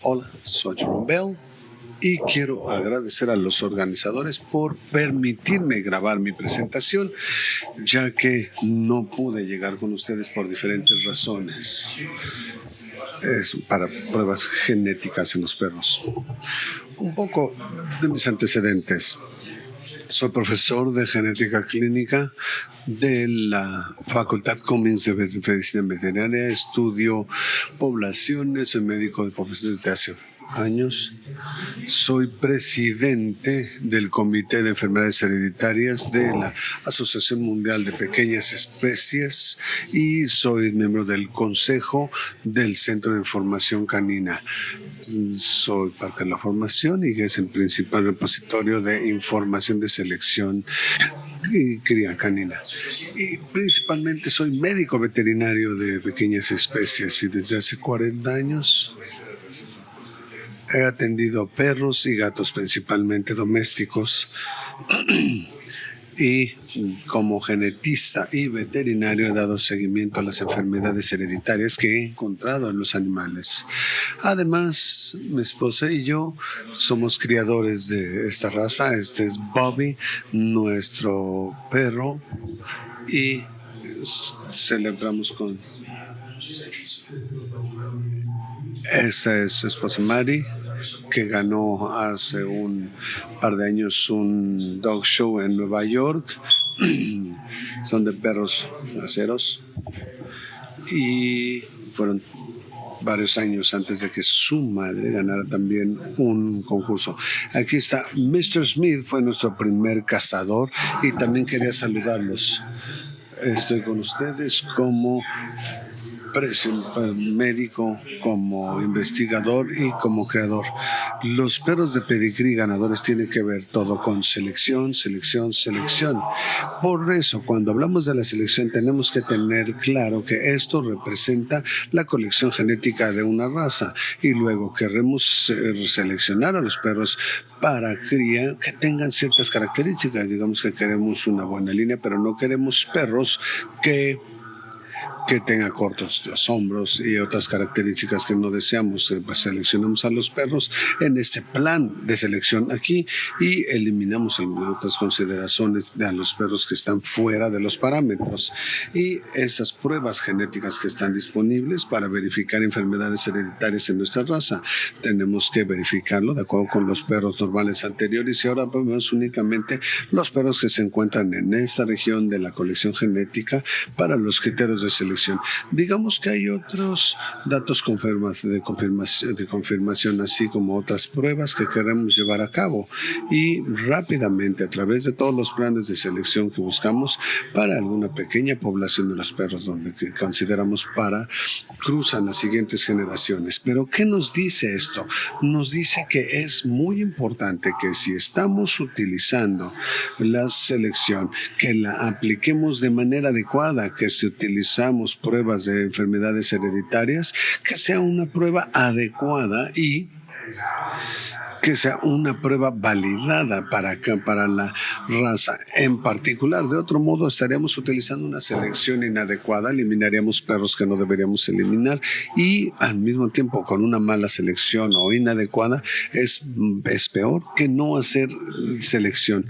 Hola, soy Jerome Bell y quiero agradecer a los organizadores por permitirme grabar mi presentación, ya que no pude llegar con ustedes por diferentes razones. Es para pruebas genéticas en los perros. Un poco de mis antecedentes. Soy profesor de genética clínica de la Facultad Cummings de Medicina Veterinaria. Estudio poblaciones, soy médico de poblaciones desde hace años. Soy presidente del Comité de Enfermedades Hereditarias de la Asociación Mundial de Pequeñas Especies y soy miembro del Consejo del Centro de Información Canina. Soy parte de la formación y es el principal repositorio de información de selección y cría canina. Y principalmente soy médico veterinario de pequeñas especies y desde hace 40 años he atendido perros y gatos, principalmente domésticos, y como genetista y veterinario he dado seguimiento a las enfermedades hereditarias que he encontrado en los animales. Además, mi esposa y yo somos criadores de esta raza. Este es Bobby, nuestro perro, y celebramos con... Esa es su esposa Mari, que ganó hace un par de años un dog show en Nueva York. Son de perros aceros y fueron varios años antes de que su madre ganara también un concurso. Aquí está Mr. Smith, fue nuestro primer cazador y también quería saludarlos. Estoy con ustedes como médico, como investigador y como creador. Los perros de pedigrí ganadores tienen que ver todo con selección, selección, selección. Por eso, cuando hablamos de la selección, tenemos que tener claro que esto representa la colección genética de una raza y luego queremos seleccionar a los perros para cría que tengan ciertas características. Digamos que queremos una buena línea, pero no queremos perros que tenga cortos los hombros y otras características que no deseamos. Pues seleccionamos a los perros en este plan de selección aquí y eliminamos otras consideraciones de a los perros que están fuera de los parámetros. Y esas pruebas genéticas que están disponibles para verificar enfermedades hereditarias en nuestra raza, tenemos que verificarlo de acuerdo con los perros normales anteriores y ahora vemos únicamente los perros que se encuentran en esta región de la colección genética para los criterios de selección. Digamos que hay otros datos de confirmación, así como otras pruebas que queremos llevar a cabo y rápidamente a través de todos los planes de selección que buscamos para alguna pequeña población de los perros donde que consideramos para cruzan las siguientes generaciones. Pero ¿qué nos dice esto? Nos dice que es muy importante que si estamos utilizando la selección, que la apliquemos de manera adecuada, que si utilizamos pruebas de enfermedades hereditarias, que sea una prueba adecuada y que sea una prueba validada para la raza en particular. De otro modo, estaríamos utilizando una selección inadecuada, eliminaríamos perros que no deberíamos eliminar y al mismo tiempo con una mala selección o inadecuada es peor que no hacer selección.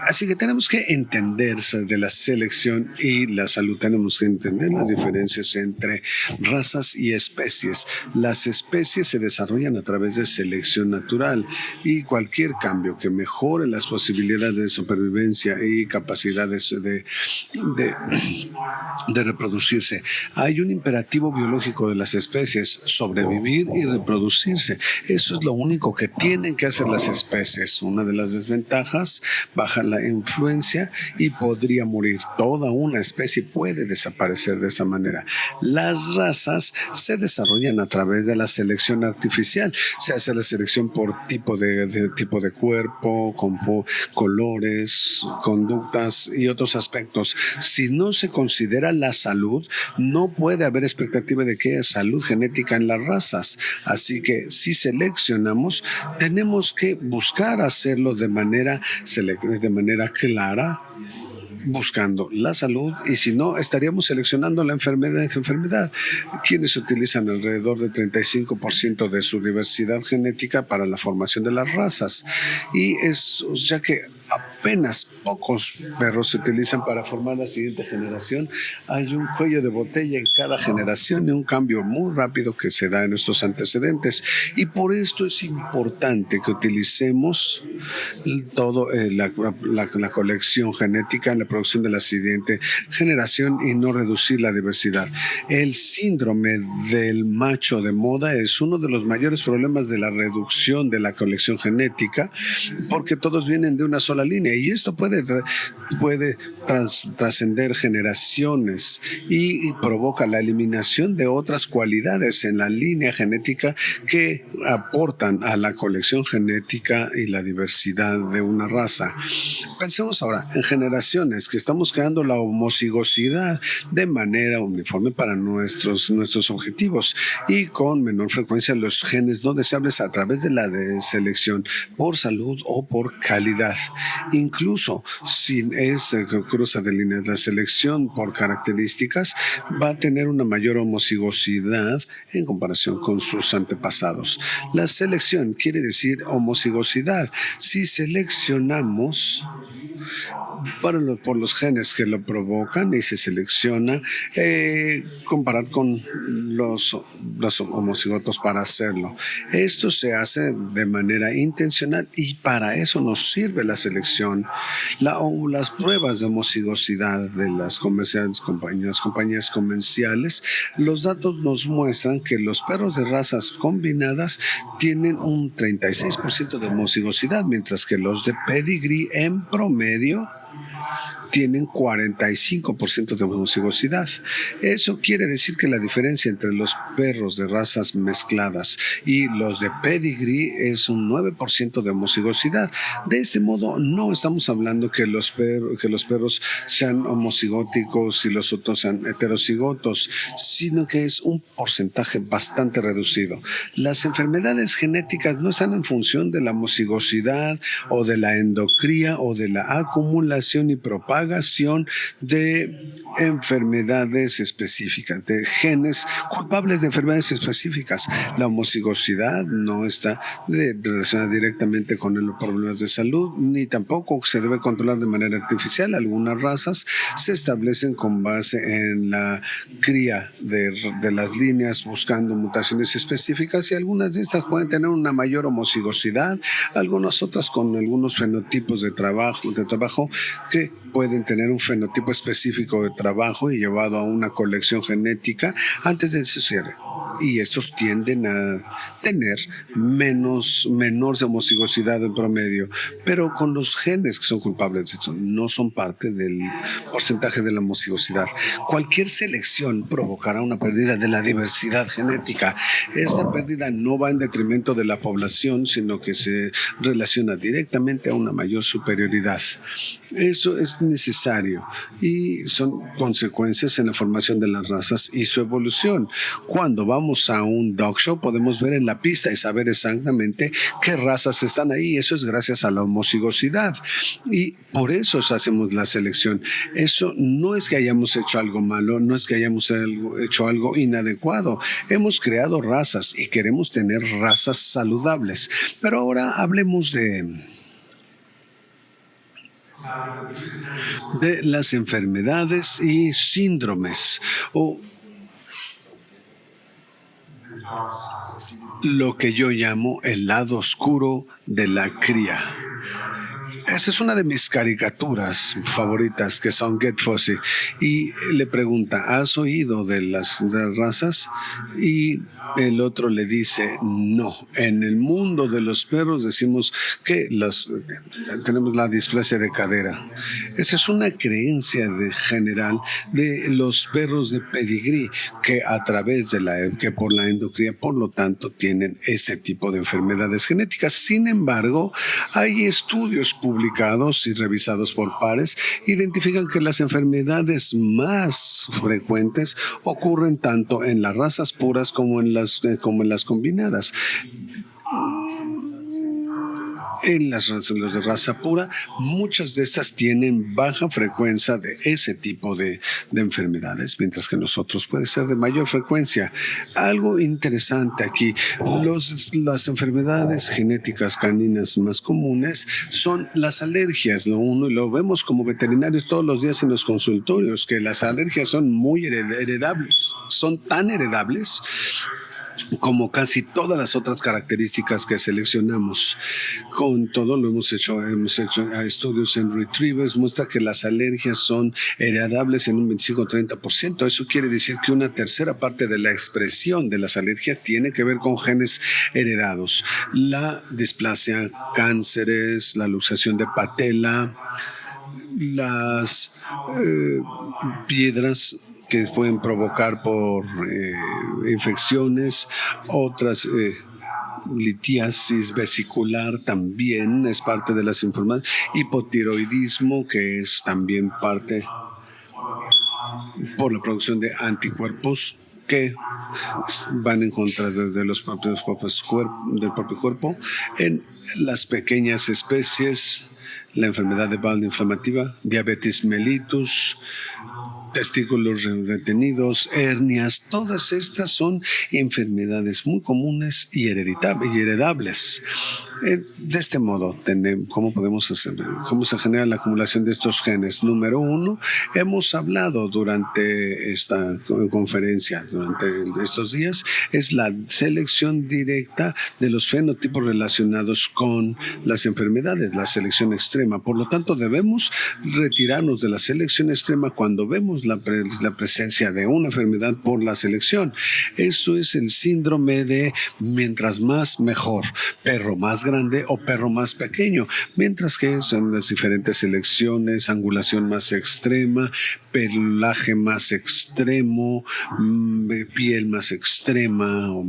Así que tenemos que entender de la selección y la salud. Tenemos que entender las diferencias entre razas y especies. Las especies se desarrollan a través de selección natural y cualquier cambio que mejore las posibilidades de supervivencia y capacidades de reproducirse. Hay un imperativo biológico de las especies: sobrevivir y reproducirse. Eso es lo único que tienen que hacer las especies. Una de las desventajas, baja la influencia y podría morir. Toda una especie puede desaparecer de esta manera. Las razas se desarrollan a través de la selección artificial. Se hace la selección por tipo de cuerpo, con colores, conductas y otros aspectos. Si no se considera la salud, no puede haber expectativa de que haya salud genética en las razas. Así que si seleccionamos, tenemos que buscar hacerlo de manera clara buscando la salud y si no, estaríamos seleccionando la enfermedad. Quienes utilizan alrededor del 35% de su diversidad genética para la formación de las razas. Y es ya que apenas pocos perros se utilizan para formar la siguiente generación. Hay un cuello de botella en cada generación y un cambio muy rápido que se da en nuestros antecedentes. Y por esto es importante que utilicemos todo la colección genética en la producción de la siguiente generación y no reducir la diversidad. El síndrome del macho de moda es uno de los mayores problemas de la reducción de la colección genética porque todos vienen de una sola línea y esto puede trascender generaciones y provoca la eliminación de otras cualidades en la línea genética que aportan a la colección genética y la diversidad de una raza. Pensemos ahora en generaciones que estamos creando la homocigosidad de manera uniforme para nuestros objetivos y con menor frecuencia los genes no deseables a través de la selección por salud o por calidad. Incluso si es cruza de líneas, la selección por características va a tener una mayor homocigosidad en comparación con sus antepasados. La selección quiere decir homocigosidad. Si seleccionamos por los genes que lo provocan y se selecciona, comparar con los homocigotos para hacerlo. Esto se hace de manera intencional y para eso nos sirve la selección. Las pruebas de homocigosidad de las compañías comerciales, los datos nos muestran que los perros de razas combinadas tienen un 36% de homocigosidad, mientras que los de pedigree en promedio tienen 45% de homocigosidad. Eso quiere decir que la diferencia entre los perros de razas mezcladas y los de pedigree es un 9% de homocigosidad. De este modo, no estamos hablando que los perros sean homocigóticos y los otros sean heterocigotos, sino que es un porcentaje bastante reducido. Las enfermedades genéticas no están en función de la homocigosidad o de la endocría o de la acumulación y propagación de enfermedades específicas, de genes culpables de enfermedades específicas. La homocigosidad no está relacionada directamente con los problemas de salud, ni tampoco se debe controlar de manera artificial. Algunas razas se establecen con base en la cría de las líneas buscando mutaciones específicas y algunas de estas pueden tener una mayor homocigosidad, algunas otras con algunos fenotipos de trabajo que pueden tener un fenotipo específico de trabajo y llevado a una colección genética antes de su cierre. Y estos tienden a tener menor homocigosidad en promedio, pero con los genes que son culpables de esto, no son parte del porcentaje de la homocigosidad. Cualquier selección provocará una pérdida de la diversidad genética. Esta pérdida no va en detrimento de la población, sino que se relaciona directamente a una mayor superioridad. Eso es necesario y son consecuencias en la formación de las razas y su evolución. Cuando vamos a un dog show podemos ver en la pista y saber exactamente qué razas están ahí. Eso es gracias a la homocigosidad y por eso hacemos la selección. Eso no es que hayamos hecho algo malo, no es que hayamos hecho algo inadecuado. Hemos creado razas y queremos tener razas saludables. Pero ahora hablemos de las enfermedades y síndromes o lo que yo llamo el lado oscuro de la cría. Esa es una de mis caricaturas favoritas, que son Get Fuzzy. Y le pregunta, ¿has oído de las razas? Y el otro le dice, no. En el mundo de los perros decimos que tenemos la displasia de cadera. Esa es una creencia general de los perros de pedigrí que a través que por la endocría, por lo tanto, tienen este tipo de enfermedades genéticas. Sin embargo, hay estudios publicados y revisados por pares, identifican que las enfermedades más frecuentes ocurren tanto en las razas puras como en las combinadas. En los de raza pura, muchas de estas tienen baja frecuencia de ese tipo de enfermedades, mientras que nosotros puede ser de mayor frecuencia. Algo interesante aquí, las enfermedades genéticas caninas más comunes son las alergias, y lo vemos como veterinarios todos los días en los consultorios, que las alergias son muy heredables, son tan heredables como casi todas las otras características que seleccionamos. Con todo lo hemos hecho estudios en retrievers, muestra que las alergias son heredables en un 25-30%. Eso quiere decir que una tercera parte de la expresión de las alergias tiene que ver con genes heredados. La displasia, cánceres, la luxación de patela, las piedras que pueden provocar por infecciones, otras litiasis vesicular también es parte de las enfermedades, hipotiroidismo, que es también parte por la producción de anticuerpos que van en contra de los propios del propio cuerpo. En las pequeñas especies, la enfermedad de bowel inflamativa, diabetes mellitus, testículos retenidos, hernias, todas estas son enfermedades muy comunes y heredables. De este modo, ¿cómo podemos hacer? ¿Cómo se genera la acumulación de estos genes? Número uno, hemos hablado durante esta conferencia, durante estos días, es la selección directa de los fenotipos relacionados con las enfermedades, la selección extrema. Por lo tanto, debemos retirarnos de la selección extrema cuando vemos la presencia de una enfermedad por la selección. Eso es el síndrome de mientras más mejor, perro más grande o perro más pequeño, mientras que son las diferentes selecciones, angulación más extrema, pelaje más extremo, piel más extrema o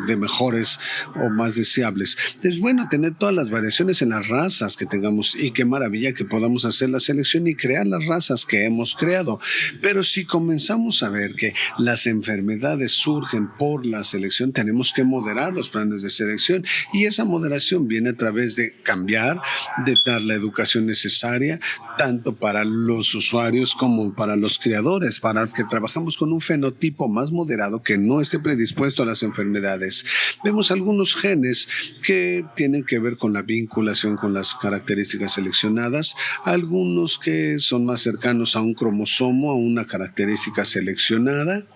de mejores o más deseables. Es bueno tener todas las variaciones en las razas que tengamos y qué maravilla que podamos hacer la selección y crear las razas que hemos creado. Pero si comenzamos a ver que las enfermedades surgen por la selección, tenemos que moderar los planes de selección y esa moderación viene a través de cambiar, de dar la educación necesaria, tanto para los usuarios como para los criadores, para que trabajamos con un fenotipo más moderado que no esté predispuesto a las enfermedades. Vemos algunos genes que tienen que ver con la vinculación con las características seleccionadas, algunos que son más cercanos a un cromosomo, a una característica seleccionada,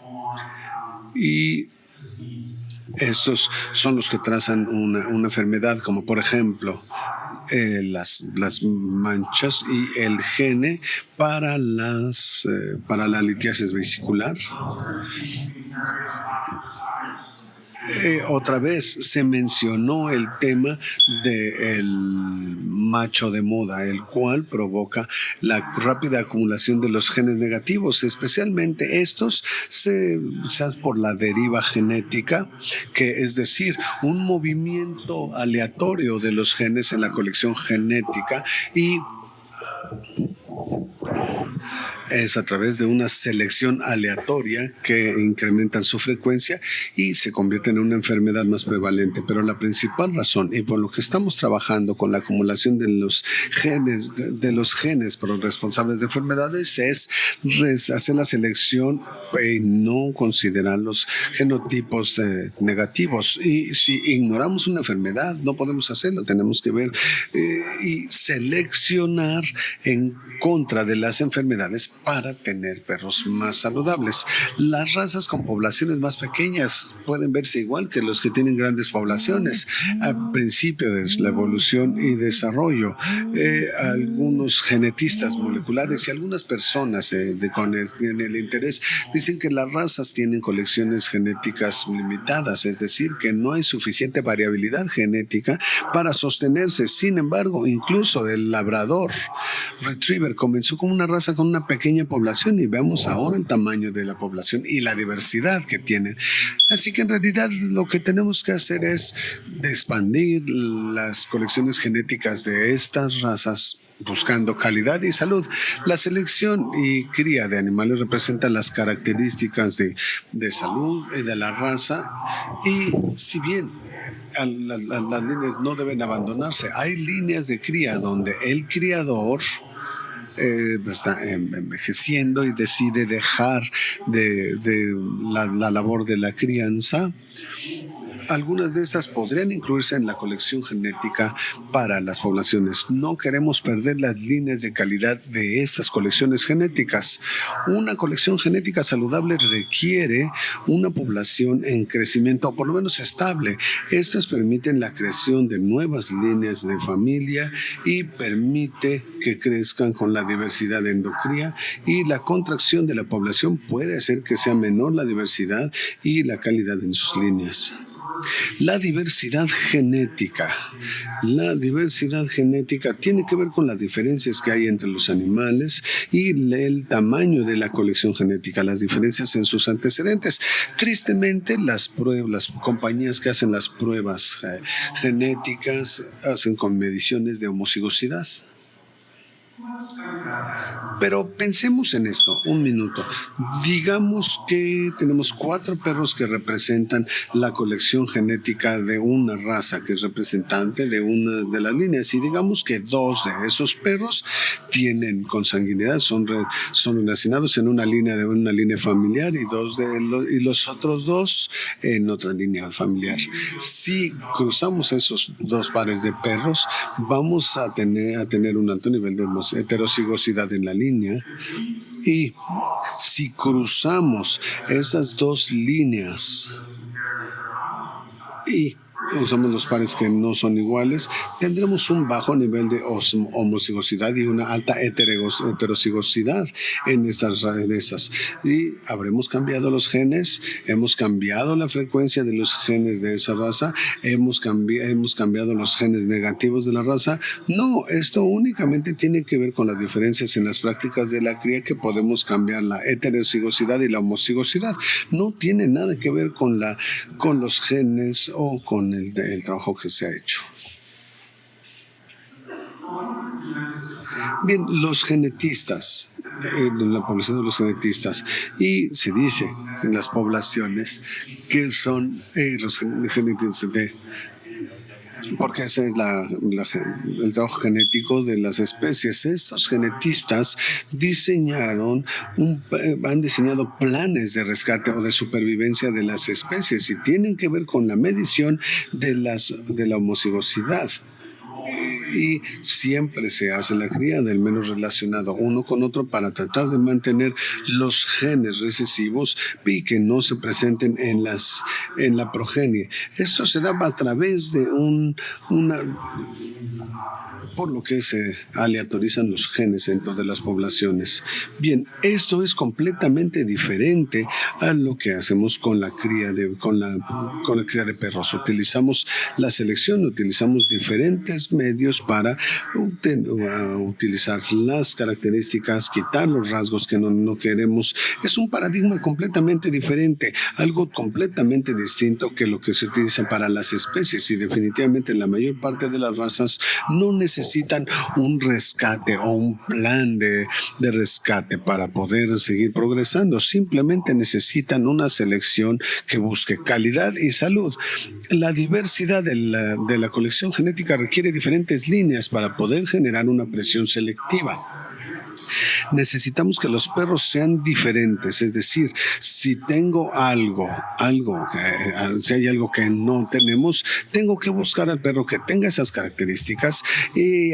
y estos son los que trazan una enfermedad, como por ejemplo las manchas y el gene para la litiasis vesicular. Otra vez se mencionó el tema del macho de moda, el cual provoca la rápida acumulación de los genes negativos, especialmente estos se por la deriva genética, que es decir, un movimiento aleatorio de los genes en la colección genética, y es a través de una selección aleatoria que incrementan su frecuencia y se convierte en una enfermedad más prevalente. Pero la principal razón, y por lo que estamos trabajando con la acumulación de los genes responsables de enfermedades, es hacer la selección y no considerar los genotipos negativos. Y si ignoramos una enfermedad, no podemos hacerlo. Tenemos que ver y seleccionar en contra de las enfermedades para tener perros más saludables. Las razas con poblaciones más pequeñas pueden verse igual que los que tienen grandes poblaciones. Al principio de la evolución y desarrollo, algunos genetistas moleculares y algunas personas con el interés dicen que las razas tienen colecciones genéticas limitadas, es decir, que no hay suficiente variabilidad genética para sostenerse. Sin embargo, incluso el labrador retriever comenzó como una raza con una pequeña población y vemos ahora el tamaño de la población y la diversidad que tienen. Así que en realidad lo que tenemos que hacer es expandir las colecciones genéticas de estas razas buscando calidad y salud. La selección y cría de animales representan las características de salud y de la raza, y si bien las líneas no deben abandonarse. Hay líneas de cría donde el criador está envejeciendo y decide dejar de la labor de la crianza. Algunas de estas podrían incluirse en la colección genética para las poblaciones. No queremos perder las líneas de calidad de estas colecciones genéticas. Una colección genética saludable requiere una población en crecimiento, o por lo menos estable. Estas permiten la creación de nuevas líneas de familia y permite que crezcan con la diversidad endocrina, y la contracción de la población puede hacer que sea menor la diversidad y la calidad en sus líneas. La diversidad genética. La diversidad genética tiene que ver con las diferencias que hay entre los animales y el tamaño de la colección genética, las diferencias en sus antecedentes. Tristemente, las compañías que hacen las pruebas genéticas hacen con mediciones de homocigosidad. Pero pensemos en esto, un minuto. Digamos que tenemos 4 perros que representan la colección genética de una raza, que es representante de una de las líneas, y digamos que 2 de esos perros tienen consanguinidad, son relacionados en una línea familiar, y los otros 2 en otra línea familiar. Si cruzamos esos 2 pares de perros, vamos a tener un alto nivel de heterocigosidad en la línea, y si cruzamos esas 2 líneas y usamos los pares que no son iguales, tendremos un bajo nivel de homocigosidad y una alta heterocigosidad en esas. Y habremos cambiado los genes, hemos cambiado la frecuencia de los genes de esa raza, hemos cambiado los genes negativos de la raza. No, esto únicamente tiene que ver con las diferencias en las prácticas de la cría, que podemos cambiar la heterocigosidad y la homocigosidad. No tiene nada que ver con los genes o con el trabajo que se ha hecho. Bien, los genetistas, en la población de los genetistas, y se dice en las poblaciones que son los genetistas porque ese es el trabajo genético de las especies. Estos genetistas han diseñado planes de rescate o de supervivencia de las especies, y tienen que ver con la medición de la homocigosidad. Y siempre se hace la cría del menos relacionado uno con otro para tratar de mantener los genes recesivos y que no se presenten en la progenie. Esto se daba a través de por lo que se aleatorizan los genes dentro de las poblaciones. Bien, esto es completamente diferente a lo que hacemos con la cría de perros. Utilizamos la selección, utilizamos diferentes medios para utilizar las características, quitar los rasgos que no queremos. Es un paradigma completamente diferente, algo completamente distinto que lo que se utiliza para las especies, y definitivamente la mayor parte de las razas no necesitan un rescate o un plan de rescate para poder seguir progresando. Simplemente necesitan una selección que busque calidad y salud. La diversidad de la colección genética requiere diferentes líneas para poder generar una presión selectiva. Necesitamos que los perros sean diferentes, es decir, si tengo si hay algo que no tenemos, tengo que buscar al perro que tenga esas características y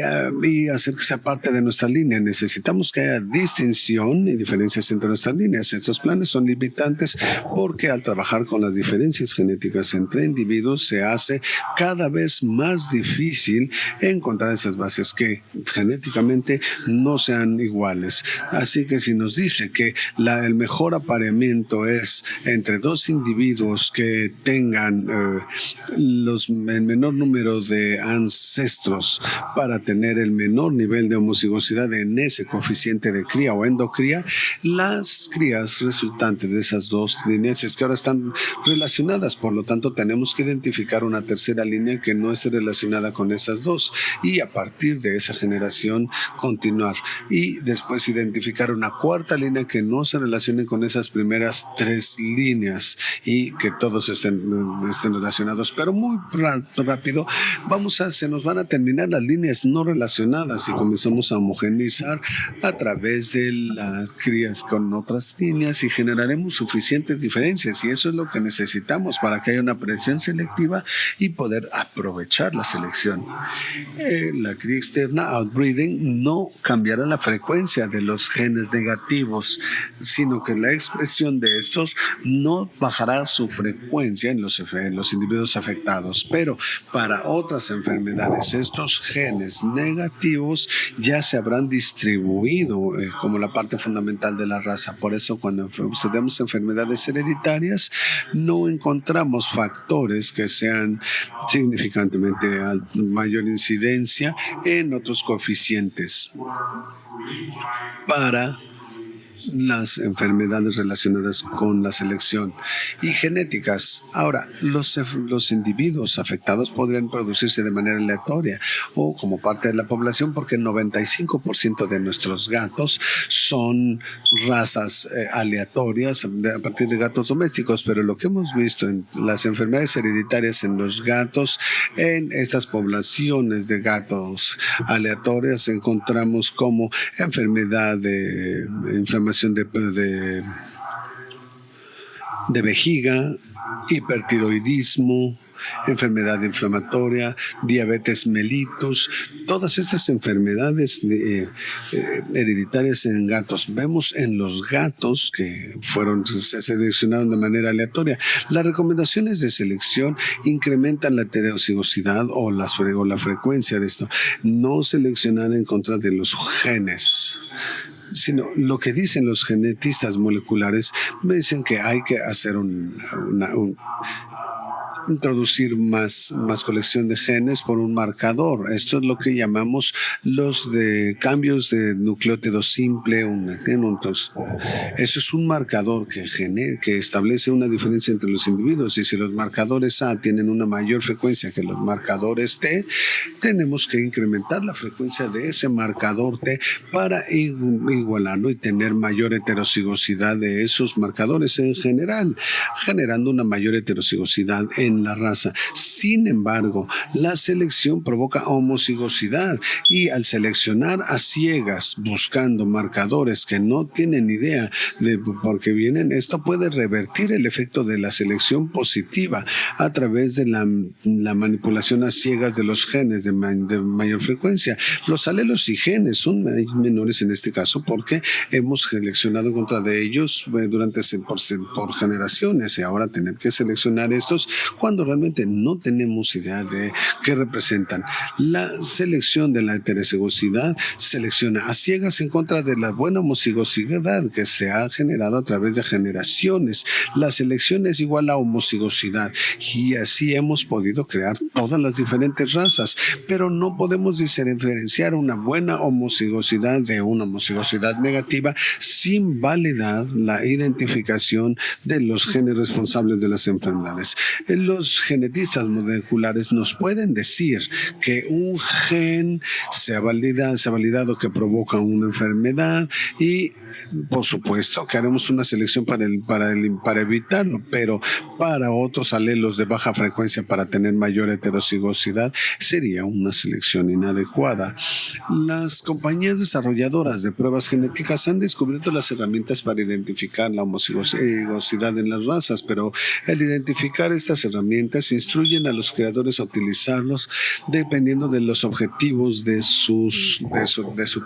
hacer que sea parte de nuestra línea. Necesitamos que haya distinción y diferencias entre nuestras líneas. Estos planes son limitantes porque al trabajar con las diferencias genéticas entre individuos se hace cada vez más difícil encontrar esas bases que genéticamente no sean iguales. Así que si nos dice que el mejor apareamiento es entre 2 individuos que tengan el menor número de ancestros para tener el menor nivel de homocigosidad en ese coeficiente de cría o endocría, las crías resultantes de esas 2 líneas es que ahora están relacionadas. Por lo tanto, tenemos que identificar una tercera línea que no esté relacionada con esas 2, y a partir de esa generación continuar. Y después identificar una cuarta línea que no se relacione con esas primeras tres líneas y que todos estén relacionados, pero muy rápido se nos van a terminar las líneas no relacionadas y comenzamos a homogeneizar a través de las crías con otras líneas y generaremos suficientes diferencias, y eso es lo que necesitamos para que haya una predicción selectiva y poder aprovechar la selección. La cría externa, outbreeding, no cambiará la frecuencia de los genes negativos, sino que la expresión de estos no bajará su frecuencia en los individuos afectados, pero para otras enfermedades estos genes negativos ya se habrán distribuido como la parte fundamental de la raza. Por eso cuando tenemos enfermedades hereditarias no encontramos factores que sean significantemente mayor incidencia en otros coeficientes para las enfermedades relacionadas con la selección y genéticas. Ahora, los individuos afectados podrían producirse de manera aleatoria o como parte de la población, porque el 95% de nuestros gatos son razas aleatorias a partir de gatos domésticos, pero lo que hemos visto en las enfermedades hereditarias en los gatos, en estas poblaciones de gatos aleatorias, encontramos como enfermedad de inflamación de vejiga, hipertiroidismo, enfermedad inflamatoria, diabetes mellitus, todas estas enfermedades hereditarias en gatos. Vemos en los gatos que se seleccionaron de manera aleatoria. Las recomendaciones de selección incrementan la heterocigosidad o la frecuencia de esto. No seleccionar en contra de los genes, sino lo que dicen los genetistas moleculares. Me dicen que hay que hacer introducir más colección de genes por un marcador. Esto es lo que llamamos los de cambios de nucleótido simple. Eso es un marcador que establece una diferencia entre los individuos, y si los marcadores A tienen una mayor frecuencia que los marcadores T, tenemos que incrementar la frecuencia de ese marcador T para igualarlo y tener mayor heterocigosidad de esos marcadores en general, generando una mayor heterocigosidad en la raza. Sin embargo, la selección provoca homocigosidad, y al seleccionar a ciegas buscando marcadores que no tienen idea de por qué vienen, esto puede revertir el efecto de la selección positiva a través de la manipulación a ciegas de los genes de mayor frecuencia. Los alelos y genes son menores en este caso porque hemos seleccionado en contra de ellos por generaciones, y ahora tener que seleccionar estos cuando realmente no tenemos idea de qué representan. La selección de la heterocigosidad selecciona a ciegas en contra de la buena homocigosidad que se ha generado a través de generaciones. La selección es igual a homocigosidad, y así hemos podido crear todas las diferentes razas, pero no podemos diferenciar una buena homocigosidad de una homocigosidad negativa sin validar la identificación de los genes responsables de las enfermedades. Los genetistas moleculares nos pueden decir que un gen se ha validado que provoca una enfermedad, y por supuesto que haremos una selección para evitarlo, pero para otros alelos de baja frecuencia, para tener mayor heterocigosidad, sería una selección inadecuada. Las compañías desarrolladoras de pruebas genéticas han descubierto las herramientas para identificar la homocigosidad en las razas, pero el identificar estas herramientas instruyen a los creadores a utilizarlos dependiendo de los objetivos de su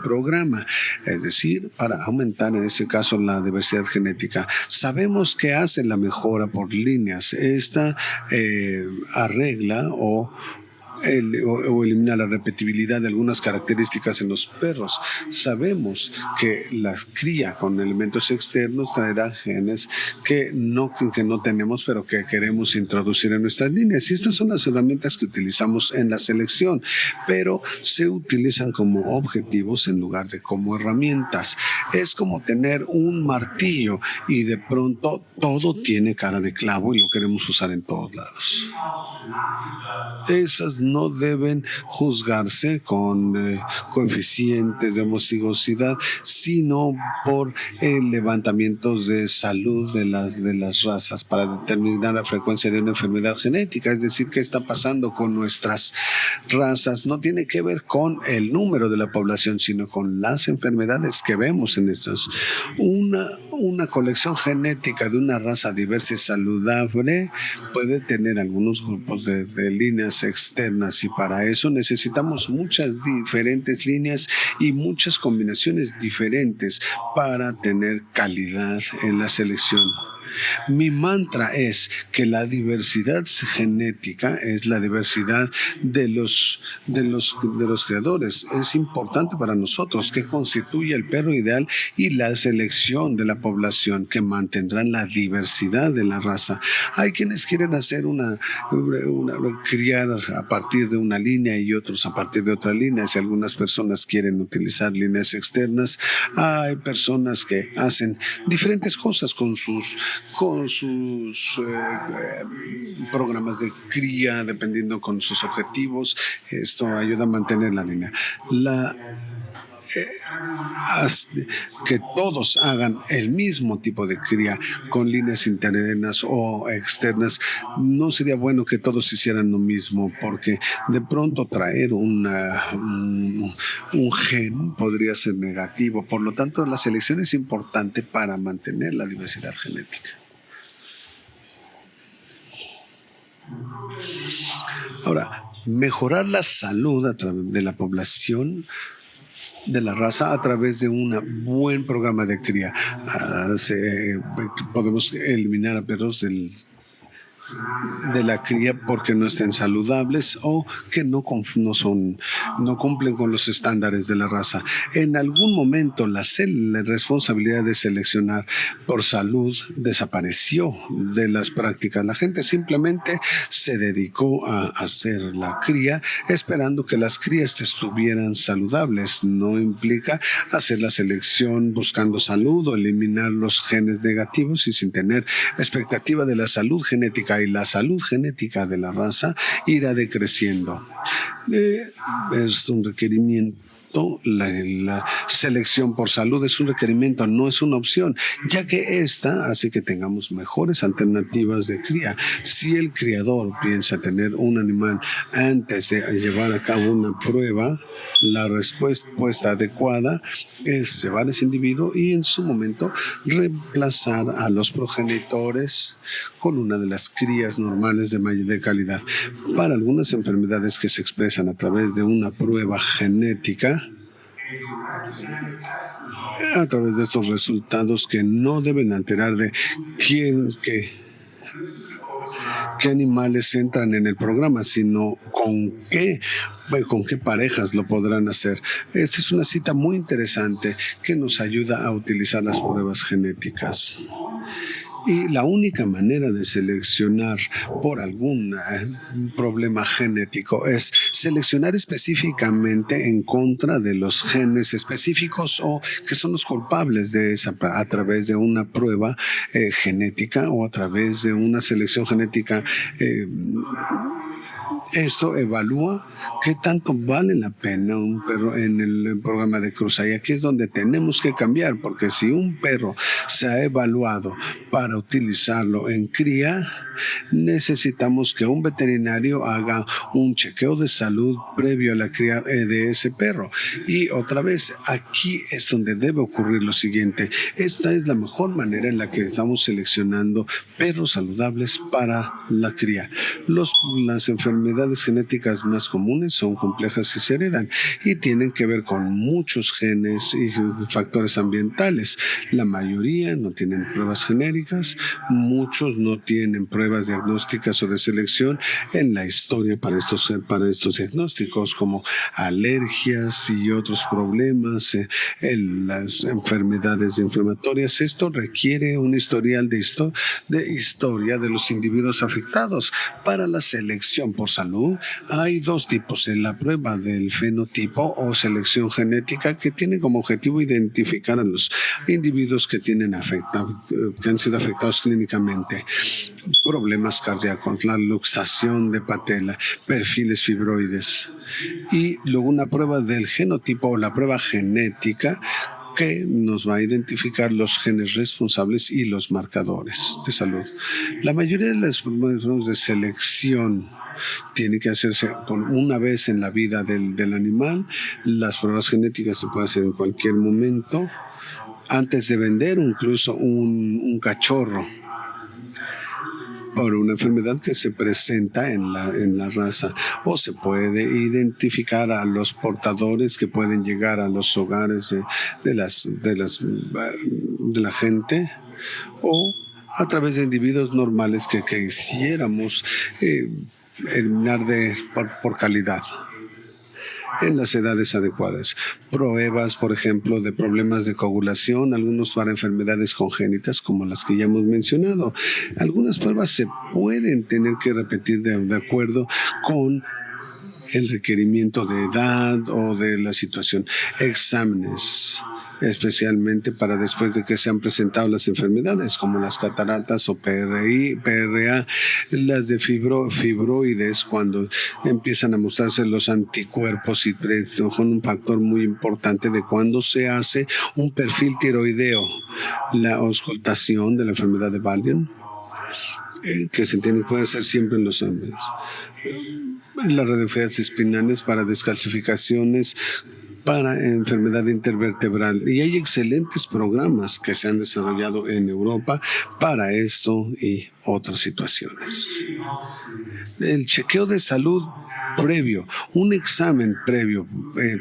programa, es decir, para aumentar en este caso la diversidad genética. Sabemos que hace la mejora por líneas. Esta arregla o elimina la repetibilidad de algunas características en los perros. Sabemos que la cría con elementos externos traerá genes que no tenemos, pero que queremos introducir en nuestras líneas. Y estas son las herramientas que utilizamos en la selección, pero se utilizan como objetivos en lugar de como herramientas. Es como tener un martillo y de pronto todo tiene cara de clavo y lo queremos usar en todos lados. Esas no deben juzgarse con coeficientes de homocigosidad, sino por levantamientos de salud de las razas para determinar la frecuencia de una enfermedad genética. Es decir, qué está pasando con nuestras razas no tiene que ver con el número de la población, sino con las enfermedades que vemos en estas. Una colección genética de una raza diversa y saludable puede tener algunos grupos de líneas externas, y para eso necesitamos muchas diferentes líneas y muchas combinaciones diferentes para tener calidad en la selección. Mi mantra es que la diversidad genética es la diversidad de los creadores. Es importante para nosotros que constituye el perro ideal y la selección de la población que mantendrán la diversidad de la raza. Hay quienes quieren hacer criar a partir de una línea y otros a partir de otra línea. Si algunas personas quieren utilizar líneas externas, hay personas que hacen diferentes cosas con sus programas de cría, dependiendo con sus objetivos. Esto ayuda a mantener la línea. Que todos hagan el mismo tipo de cría con líneas internas o externas, no sería bueno que todos hicieran lo mismo, porque de pronto traer un gen podría ser negativo. Por lo tanto, la selección es importante para mantener la diversidad genética. Ahora, mejorar la salud a través de la población de la raza a través de un buen programa de cría. Podemos eliminar a perros de la cría porque no estén saludables o que no cumplen con los estándares de la raza. En algún momento la responsabilidad de seleccionar por salud desapareció de las prácticas. La gente simplemente se dedicó a hacer la cría esperando que las crías estuvieran saludables. No implica hacer la selección buscando salud o eliminar los genes negativos y sin tener expectativa de la salud genética, y la salud genética de la raza irá decreciendo. Es un requerimiento. La selección por salud es un requerimiento, no es una opción, ya que esta hace que tengamos mejores alternativas de cría. Si el criador piensa tener un animal antes de llevar a cabo una prueba, la respuesta adecuada es llevar ese individuo y en su momento reemplazar a los progenitores con una de las crías normales de calidad. Para algunas enfermedades que se expresan a través de una prueba genética, a través de estos resultados que no deben alterar de qué animales entran en el programa, sino con qué parejas lo podrán hacer. Esta es una cita muy interesante que nos ayuda a utilizar las pruebas genéticas. Y la única manera de seleccionar por algún problema genético es seleccionar específicamente en contra de los genes específicos o que son los culpables de esa, a través de una prueba genética o a través de una selección genética. Esto evalúa qué tanto vale la pena un perro en el programa de cruza. Y aquí es donde tenemos que cambiar, porque si un perro se ha evaluado para utilizarlo en cría, necesitamos que un veterinario haga un chequeo de salud previo a la cría de ese perro. Y otra vez, aquí es donde debe ocurrir lo siguiente. Esta es la mejor manera en la que estamos seleccionando perros saludables para la cría. Las enfermedades genéticas más comunes son complejas y se heredan y tienen que ver con muchos genes y factores ambientales. La mayoría no tienen pruebas genéricas, muchos no tienen pruebas diagnósticas o de selección en la historia para estos diagnósticos, como alergias y otros problemas, las enfermedades inflamatorias. Esto requiere un historial de historia de los individuos afectados. Para la selección por salud hay dos tipos: en la prueba del fenotipo o selección genética, que tiene como objetivo identificar a los individuos que han sido afectados clínicamente. problemas cardíacos, la luxación de patela, perfiles fibroides y luego una prueba del genotipo o la prueba genética que nos va a identificar los genes responsables y los marcadores de salud. La mayoría de las pruebas de selección tiene que hacerse una vez en la vida del animal. Las pruebas genéticas se pueden hacer en cualquier momento, antes de vender incluso un cachorro por una enfermedad que se presenta en la raza, o se puede identificar a los portadores que pueden llegar a los hogares de la gente, o a través de individuos normales que quisiéramos eliminar por calidad en las edades adecuadas. Pruebas, por ejemplo, de problemas de coagulación, algunos para enfermedades congénitas como las que ya hemos mencionado. Algunas pruebas se pueden tener que repetir de acuerdo con el requerimiento de edad o de la situación. Exámenes, especialmente para después de que se han presentado las enfermedades como las cataratas o PRA, las de fibroides, cuando empiezan a mostrarse los anticuerpos, y son un factor muy importante de cuando se hace un perfil tiroideo. La auscultación de la enfermedad de Valium, que se puede hacer siempre en los hombres. Las radiografías espinales para descalcificaciones, para enfermedad intervertebral. Y hay excelentes programas que se han desarrollado en Europa para esto y otras situaciones. El chequeo de salud previo, un examen previo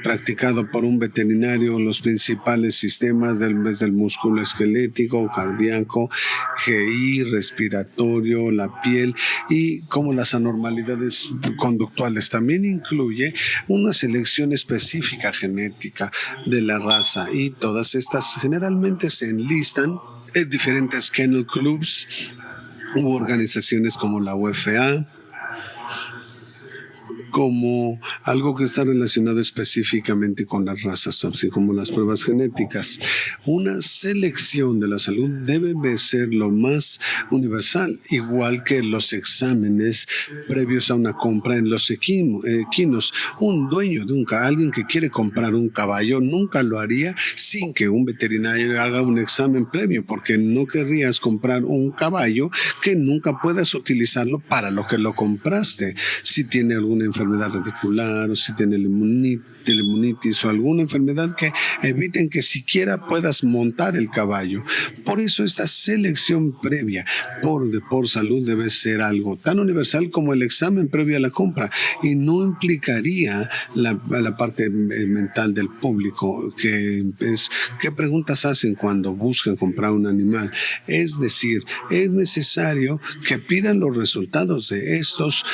practicado por un veterinario, los principales sistemas del músculo esquelético, cardíaco, GI, respiratorio, la piel y como las anormalidades conductuales. También incluye una selección específica genética de la raza, y todas estas generalmente se enlistan en diferentes kennel clubs u organizaciones como la UFA, como algo que está relacionado específicamente con las razas, así como las pruebas genéticas. Una selección de la salud debe ser lo más universal, igual que los exámenes previos a una compra en los equinos. Un dueño de alguien que quiere comprar un caballo nunca lo haría sin que un veterinario haga un examen previo, porque no querrías comprar un caballo que nunca puedas utilizarlo para lo que lo compraste. Si tiene alguna enfermedad radicular, o si tiene limonitis o alguna enfermedad que eviten que siquiera puedas montar el caballo. Por eso esta selección previa por salud debe ser algo tan universal como el examen previo a la compra, y no implicaría la parte mental del público, que es qué preguntas hacen cuando buscan comprar un animal. Es decir, es necesario que pidan los resultados de estos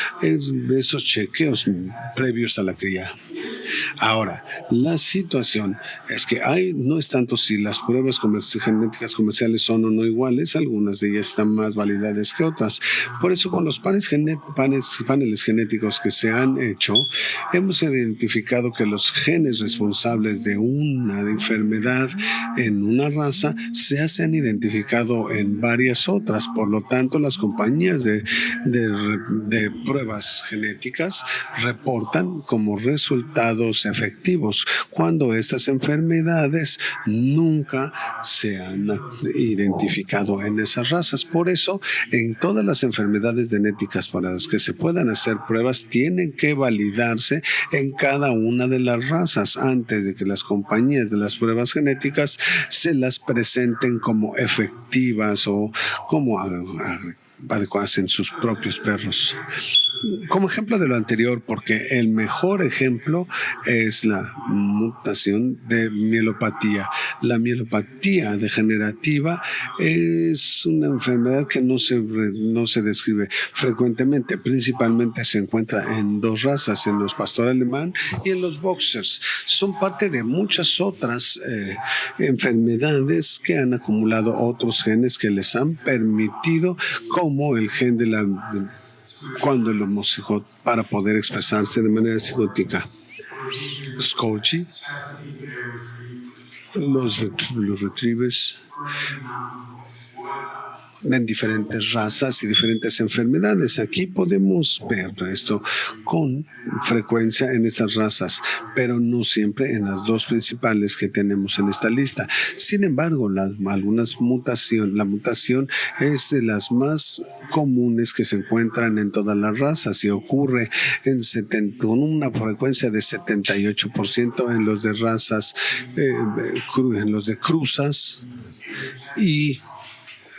chequeos previos a la cría. Ahora, la situación es que no es tanto si las pruebas genéticas comerciales son o no iguales, algunas de ellas están más validadas que otras. Por eso, con los paneles genéticos que se han hecho, hemos identificado que los genes responsables de una enfermedad en una raza se han identificado en varias otras. Por lo tanto, las compañías de pruebas genéticas reportan como resultados efectivos cuando estas enfermedades nunca se han identificado en esas razas. Por eso, en todas las enfermedades genéticas para las que se puedan hacer pruebas, tienen que validarse en cada una de las razas antes de que las compañías de las pruebas genéticas se las presenten como efectivas o como adecuadas en sus propios perros. Como ejemplo de lo anterior, porque el mejor ejemplo es la mutación de mielopatía. La mielopatía degenerativa es una enfermedad que no se describe frecuentemente. Principalmente se encuentra en dos razas, en los pastor alemán y en los boxers. Son parte de muchas otras enfermedades que han acumulado otros genes que les han permitido, como el gen cuando el homocigoto, para poder expresarse de manera cigótica. Scotchy, los retrievers en diferentes razas y diferentes enfermedades. Aquí podemos ver esto con frecuencia en estas razas, pero no siempre en las dos principales que tenemos en esta lista. Sin embargo, la mutación es de las más comunes que se encuentran en todas las razas y ocurre con una frecuencia de 78% en los de razas, en los de cruzas, y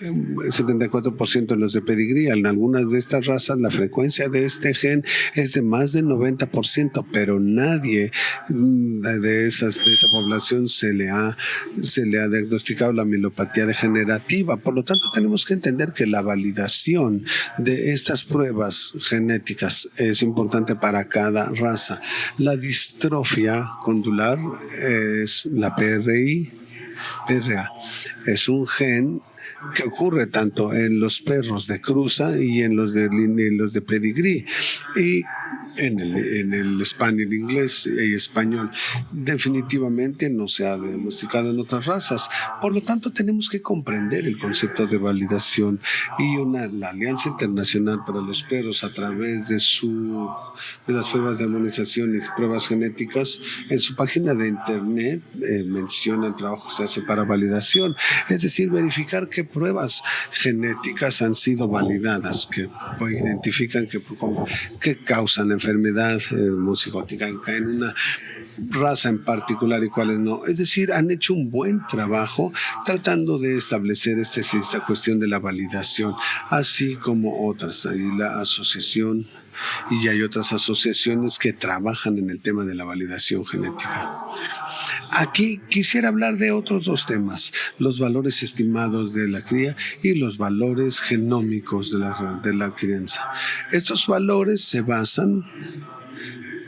74% en los de pedigrí. En algunas de estas razas la frecuencia de este gen es de más del 90%, pero nadie de esa población se le ha diagnosticado la mielopatía degenerativa. Por lo tanto, tenemos que entender que la validación de estas pruebas genéticas es importante para cada raza. La distrofia condular es la PRA. Es un gen que ocurre tanto en los perros de cruza y en los de pedigrí, y en el español, inglés y español. Definitivamente no se ha diagnosticado en otras razas. Por lo tanto, tenemos que comprender el concepto de validación, y la Alianza Internacional para los Perros, a través de las pruebas de armonización y pruebas genéticas, en su página de internet menciona el trabajo que se hace para validación, es decir, verificar qué pruebas genéticas han sido validadas, que identifican qué causan enfermedad homocigótica en una raza en particular y cuáles no. Es decir, han hecho un buen trabajo tratando de establecer esta cuestión de la validación, así como otras. Hay la asociación, y hay otras asociaciones que trabajan en el tema de la validación genética. Aquí quisiera hablar de otros dos temas: los valores estimados de la cría y los valores genómicos de la crianza. Estos valores se basan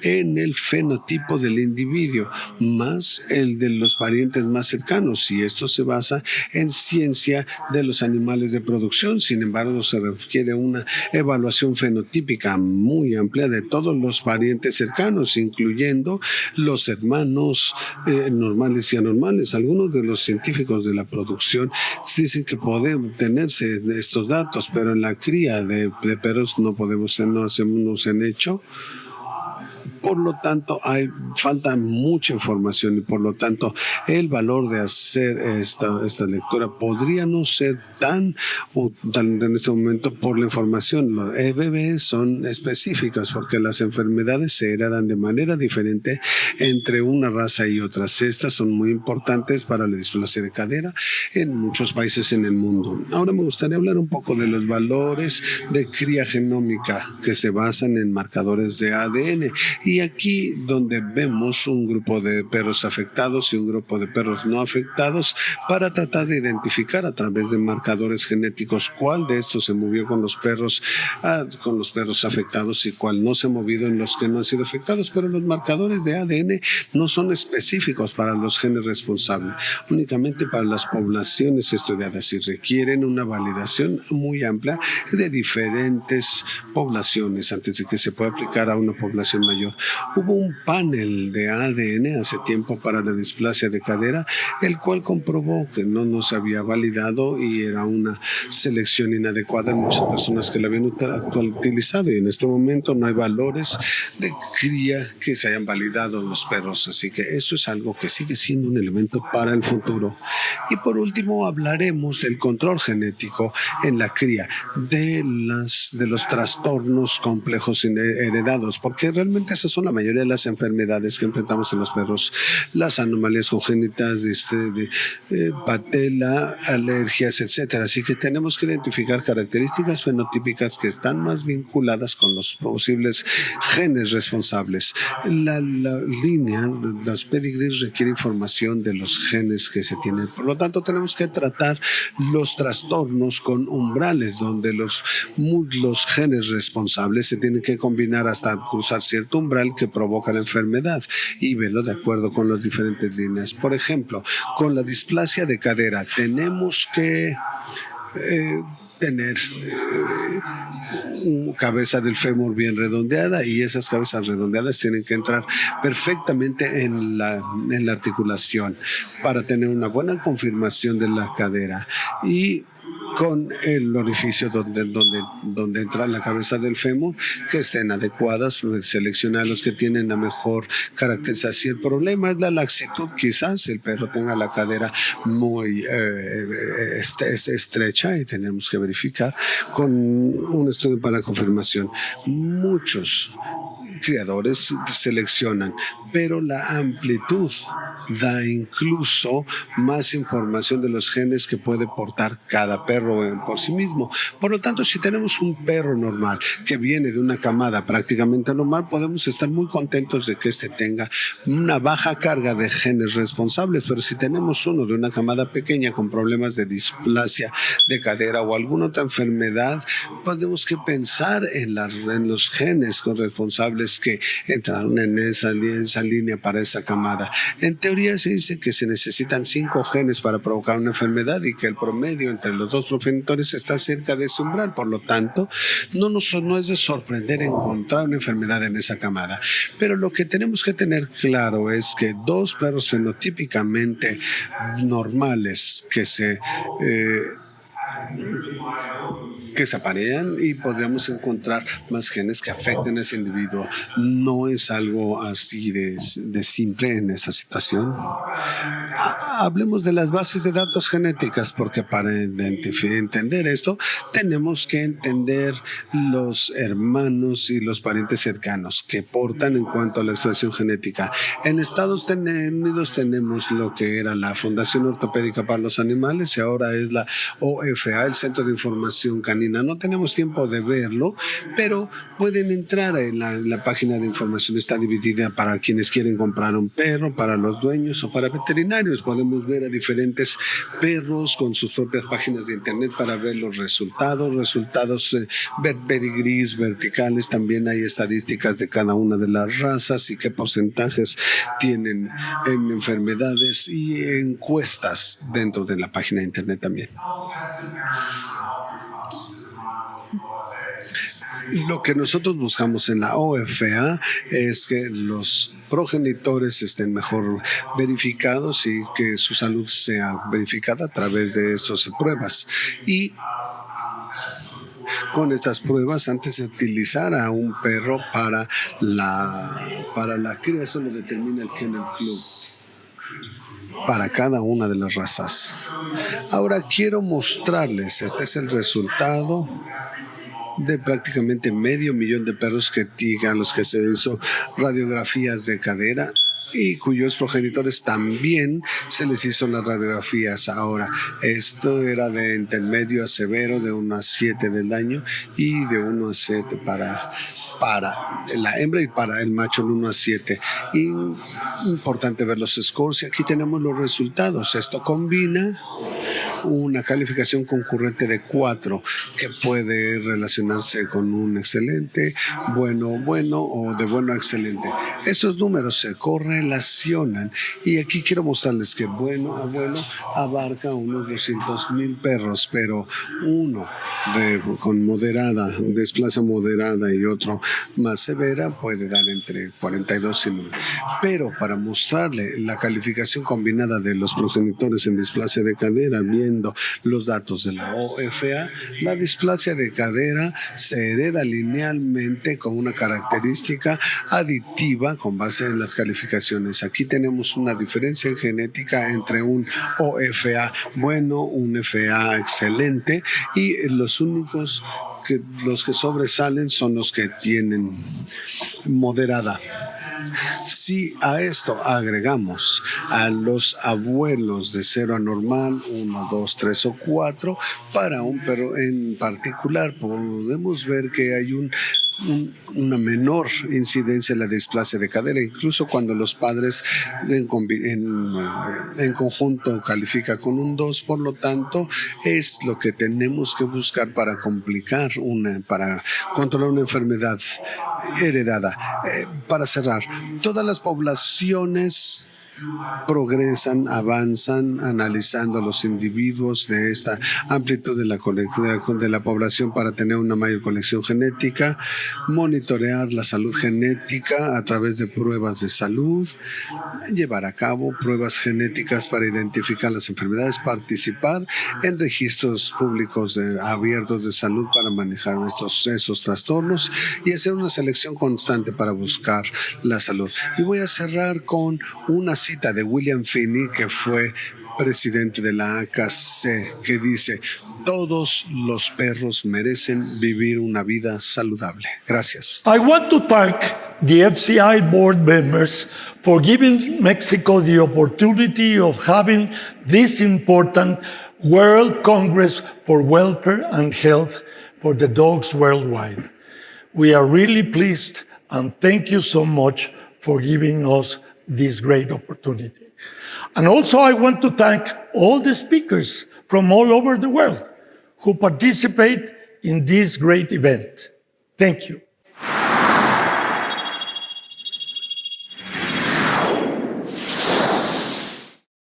en el fenotipo del individuo, más el de los parientes más cercanos, y esto se basa en ciencia de los animales de producción. Sin embargo, se requiere una evaluación fenotípica muy amplia de todos los parientes cercanos, incluyendo los hermanos normales y anormales. Algunos de los científicos de la producción dicen que pueden obtenerse estos datos, pero en la cría de perros no hacemos en hecho. Por lo tanto, falta mucha información, y por lo tanto el valor de hacer esta lectura podría no ser tan útil en este momento por la información. Los EBV son específicas porque las enfermedades se heredan de manera diferente entre una raza y otras. Estas son muy importantes para la displasia de cadera en muchos países en el mundo. Ahora me gustaría hablar un poco de los valores de cría genómica que se basan en marcadores de ADN. Y aquí donde vemos un grupo de perros afectados y un grupo de perros no afectados, para tratar de identificar a través de marcadores genéticos cuál de estos se movió con los perros afectados y cuál no se ha movido en los que no han sido afectados. Pero los marcadores de ADN no son específicos para los genes responsables, únicamente para las poblaciones estudiadas, y requieren una validación muy amplia de diferentes poblaciones antes de que se pueda aplicar a una población mayor. Hubo un panel de ADN hace tiempo para la displasia de cadera, el cual comprobó que no se había validado y era una selección inadecuada en muchas personas que la habían utilizado, y en este momento no hay valores de cría que se hayan validado en los perros. Así que esto es algo que sigue siendo un elemento para el futuro. Y por último, hablaremos del control genético en la cría, de los trastornos complejos heredados, porque realmente esas son la mayoría de las enfermedades que enfrentamos en los perros: las anomalías congénitas, patela, alergias, etcétera. Así que tenemos que identificar características fenotípicas que están más vinculadas con los posibles genes responsables. Las pedigrees requiere información de los genes que se tienen. Por lo tanto, tenemos que tratar los trastornos con umbrales, donde los genes responsables se tienen que combinar hasta cruzar cierto umbral que provoca la enfermedad, y verlo de acuerdo con las diferentes líneas. Por ejemplo, con la displasia de cadera tenemos que tener cabeza del fémur bien redondeada, y esas cabezas redondeadas tienen que entrar perfectamente en la articulación para tener una buena confirmación de la cadera. Y con el orificio donde entra la cabeza del fémur, que estén adecuadas, pues, seleccionar los que tienen la mejor caracterización. Si el problema es la laxitud, quizás el perro tenga la cadera muy estrecha y tenemos que verificar con un estudio para confirmación. Muchos criadores seleccionan, pero la amplitud da incluso más información de los genes que puede portar cada perro por sí mismo. Por lo tanto, si tenemos un perro normal que viene de una camada prácticamente normal, podemos estar muy contentos de que este tenga una baja carga de genes responsables, pero si tenemos uno de una camada pequeña con problemas de displasia de cadera o alguna otra enfermedad, podemos que pensar en los genes responsables que entraron en esa línea para esa camada. En teoría se dice que se necesitan 5 genes para provocar una enfermedad y que el promedio entre los dos progenitores está cerca de ese umbral. Por lo tanto, no es de sorprender encontrar una enfermedad en esa camada. Pero lo que tenemos que tener claro es que 2 perros fenotípicamente normales que se aparean y podríamos encontrar más genes que afecten a ese individuo. No es algo así de simple en esta situación. Hablemos de las bases de datos genéticas, porque para entender esto tenemos que entender los hermanos y los parientes cercanos que portan en cuanto a la expresión genética. En Estados Unidos tenemos lo que era la Fundación Ortopédica para los Animales y ahora es la OFA, el Centro de Información Canina. No tenemos tiempo de verlo, pero pueden entrar en la página de información. Está dividida para quienes quieren comprar un perro, para los dueños o para veterinarios. Podemos ver a diferentes perros con sus propias páginas de internet para ver los resultados, ver pedigrís verticales. También hay estadísticas de cada una de las razas y qué porcentajes tienen en enfermedades y encuestas dentro de la página de internet también. Lo que nosotros buscamos en la OFA es que los progenitores estén mejor verificados y que su salud sea verificada a través de estas pruebas. Y con estas pruebas, antes de utilizar a un perro para la cría, eso lo determina el Kennel Club para cada una de las razas. Ahora quiero mostrarles, este es el resultado de prácticamente 500,000 de perros a los que se hizo radiografías de cadera y cuyos progenitores también se les hizo las radiografías. Ahora, esto era de intermedio a severo, de 1 a 7 del daño y de 1 a 7 para la hembra y para el macho el 1 a 7. Y importante ver los scores y aquí tenemos los resultados. Esto combina una calificación concurrente de 4 que puede relacionarse con un excelente, bueno o de bueno a excelente. Estos números se correlacionan y aquí quiero mostrarles que bueno a bueno abarca unos 200,000 perros, pero uno con displasia moderada y otro más severa puede dar entre 42 y 9. Pero para mostrarle la calificación combinada de los progenitores en displasia de cadera, viendo los datos de la OFA, la displasia de cadera se hereda linealmente con una característica aditiva con base en las calificaciones. Aquí tenemos una diferencia en genética entre un OFA bueno, un FA excelente y los que sobresalen son los que tienen moderada. Si a esto agregamos a los abuelos de 0 a normal, 1, 2, 3 o 4, para un perro en particular, podemos ver que hay una menor incidencia en la displasia de cadera, incluso cuando los padres en conjunto califica con un 2. Por lo tanto, es lo que tenemos que buscar para para controlar una enfermedad heredada. Para cerrar, todas las poblaciones progresan, avanzan, analizando a los individuos de esta amplitud de la población para tener una mayor colección genética, monitorear la salud genética a través de pruebas de salud, llevar a cabo pruebas genéticas para identificar las enfermedades, participar en registros públicos abiertos de salud para manejar esos trastornos y hacer una selección constante para buscar la salud. Y voy a cerrar con una cita de William Finney, que fue presidente de la AKC, que dice: todos los perros merecen vivir una vida saludable. Gracias. I want to thank the FCI board members for giving Mexico the opportunity of having this important World Congress for Welfare and Health for the dogs worldwide. We are really pleased and thank you so much for giving us this great opportunity. And also I want to thank all the speakers from all over the world who participate in this great event. Thank you.